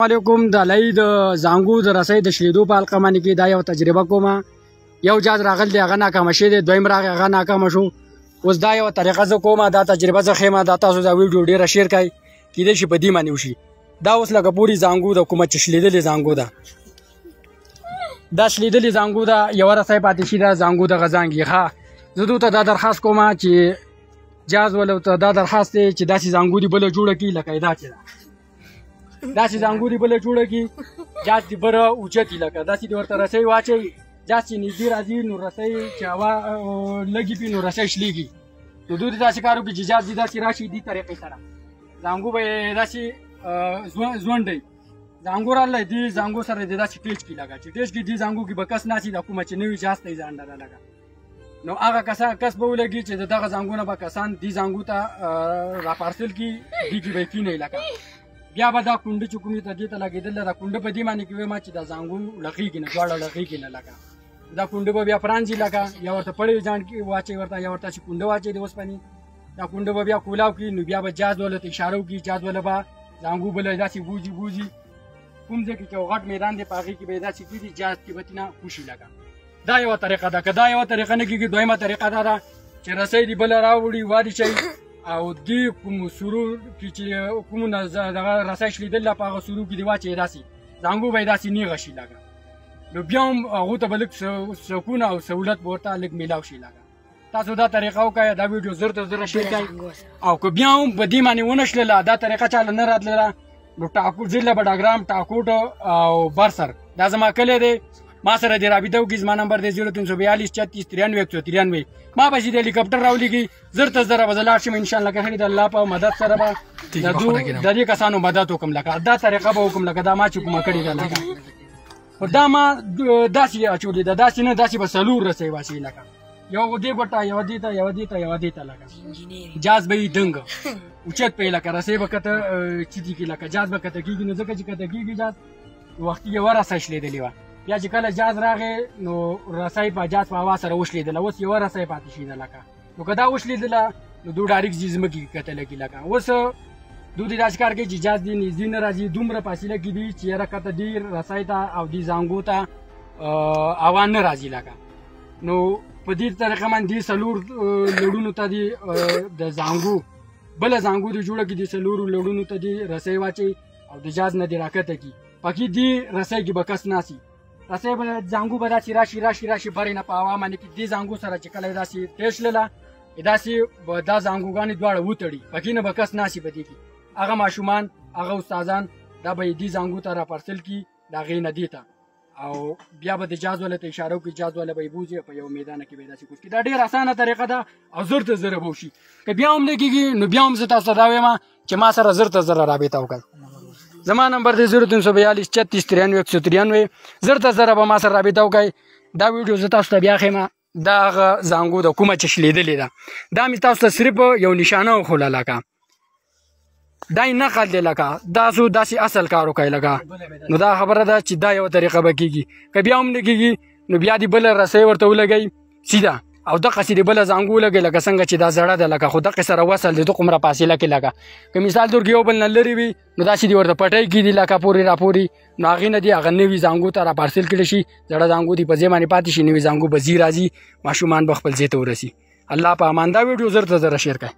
علیکم د لای د زانګو د رسۍ د شلیدو په حلقه باندې کې دا یو تجربه کومه. یو جاز راغل دی هغه ناکامه شوی دی، دویم راغی هغه ناکامه شو. اوس دا یو طریقه زه کومه، دا تجربه زه ښیمه، دا تاسو دا ویډیو ډېره شیر کړئ، کیدای شي په دې باندې وشي. دا اوس لکه پورې زانګو د کومه چې شلیدلې زانګو ده، دا شلیدلې زانګو ده، یوه رسۍ پاتې شي ده زانګو دغه زانګي. ښه زه دوی ته دا درخواست کومه چې جاز ولو ته دا درخواست دی چې داسې زانګو دې بله جوړه کړي لکه دا چې ده، داسې زانګو دې بله جوړه کړي، جاز دې بره اوچتي لکه داسې دې ورته رسۍ واچوي، جاز چې نږدې راځي نو رسۍ چې هوا لږې پي نو رسۍ شلېږي. نو دوی دې داسې کار وکړي چې جاز دې داسې راشي دې طریقې سره زانګو به یې داسې ځونډوي، زانګو راغلی دې زانګو سره دې داسې ټیچ کړي لکه چې ټیچ کړي دې زانګو کې به کس ناسي دا کومه چې نوي جاز ته یې ځانډله لکه. نو هغه کس به ولګي چې د دغه زانګو نه به کسان دې زانګو ته راپارسل کړي، دې کې به یې کښېنوي لکه. بیا به دا کونډه چې کومې ته دې ته لګېدله دا کونډه په دې باندې کې وایم چې دا زانګو لغېږي نه، دواړه لغېږي نه لکه. دا کونډه به بیا پرانځي لکه، یا ورته پړې ځان کې واچوي ورته، یا ورته چې کونډه واچوي د اوسپنې، دا کونډه به بیا کولاو کړي. نو بیا به جاز والا ته اشاره وکړي، جاز والا به زانګو بله داسې بوځي کوم ځای کې چې یو غټ میدان دی په هغې کې به یې داسې کړي جاز کې به تېنه وشي لکه. دا یوه طریقه ده. که دا یوه طریقه نه کېږي دویمه طریقه دا ده چې رسۍ دې بله راوړي واریچوي او دې کوم سرور کې چې کوم دغه رسۍ شلېدلې په هغه سرور کې دې واچوي داسې زانګو به یې داسې نیغه شي لکه. نو بیا هم هغو ته به لږ سکون او سهولت به ورته لږ میلاو شي لکه. تاسو دا طریقه وکړئ، دا ویډیو زر تر زره شیر کړئ. او که بیا هم په دې باندې ونه شلله، دا طریقه چاله نه راتلله، نو ټاکوټ ضلع بډاګرام ټاکوټ او برسر دا زما کلی دی. ما سره دې رابطه وکړي، زما نمبر دی 0342 36 93 193. ما به چې د هلیکاپټر راولېږي زر تر زره به زه لاړ شم انشاءالله که ښه د الله په مدد سره به د دې کسانو مدد وکړم لکه. دا طریقه به وکړم لکه دا ما چې کومه کړې ده لکه. خو دا ما داسې اچولې ده، داسې نه، داسې به څلور رسۍ واچوي لکه، یو دې ګوټه، یوه دې ته، یوه دې ته، یوه دې ته لکه. جاز به یې دنګ اوچت پی لکه، رسۍ به کته چیتي کړي لکه، جاز به کته کېږي. نو ځکه چې کته کېږي جاز وختي یوه رسۍ شلېدلې وه، بیا چې کله جاز راغی نو رسۍ په جاز په هوا سره وشلېدله، اوس یوه رسۍ پاتې شي ده لکه. نو که دا وشلېدله نو دوی ډایرکټ ځي ځمکې کې کته لګي لکه. اوس دوی دې داسې کار کوي چې جاز دې نږدې نه راځي، دومره فاصله کې دي چې یاره کته دې رسۍ ته او دې زانګو ته هوا نه راځي لکه. نو په دې طریقه باندې دې څلور لړونو ته دې د زانګو بله زانګو دې جوړه کړي، دې څلورو لړونو ته دې رسۍ واچوي او د جاز نه دې راکته کړي. پکې دې رسۍ کې به کس ناسي، رسۍ به زانګو به داسې راشي برې نه په هوا باندې کې دې زانګو سره چې کله یې داسې تېشلله داسې به دا زانګوګانې دواړه وتړي، پکې نه به کس ناسي په دې کې. هغه ماشومان هغه استادان دا به یې دې زانګو ته راپارسل کړي د هغې نه دې ته، او بیا به د جاز والا ته اشاره وکړي، جاز والا به یې بوځي په یو میدانه کې به یې داسې کوز کړي. دا ډېره اسانه طریقه ده او زر تر زره به وشي. که بیا هم نه کېږي نو بیا هم زه تاسو ته دا وایم چې ما سره زر تر زره رابطه وکړئ. زما نمبر دی 0342 36 93 193. زر تر زره به ما سره رابطه وکړئ. دا ویډیو زه تاسو ته بیا ښیم، دا هغه زانګو ده کومه چې شلېدلې ده، دا مې تاسو ته صرف یو نشانه وښوله لکه، دا یې نقل دی لکه، تاسو داسې اصل کار وکړئ لکه. نو دا خبره ده چې دا یوه طریقه به کېږي. که بیا هم نه کېږي نو بیا دې بله رسۍ ورته ولګئ سیده، او دقسې دې بله زانګو ولګئ لکه څنګه چې دا زړه ده لکه، خو دقې سره وصل دی دومره فاصله کې لکه. که مثال طور کې یو بل نه لرې وي نو داسې دې ورته پټۍ کېږدي لکه پورې راپورې، نو هغې نه دې هغه نوي زانګو ته راپارسل کړی شي، زړه زانګو دې په ځای باندې پاتې شي، نوي زانګو به ځي راځي، ماشومان به خپل ځای ته ورسي. الله په امان. دا ویډیو زر تر زره شیر کړئ.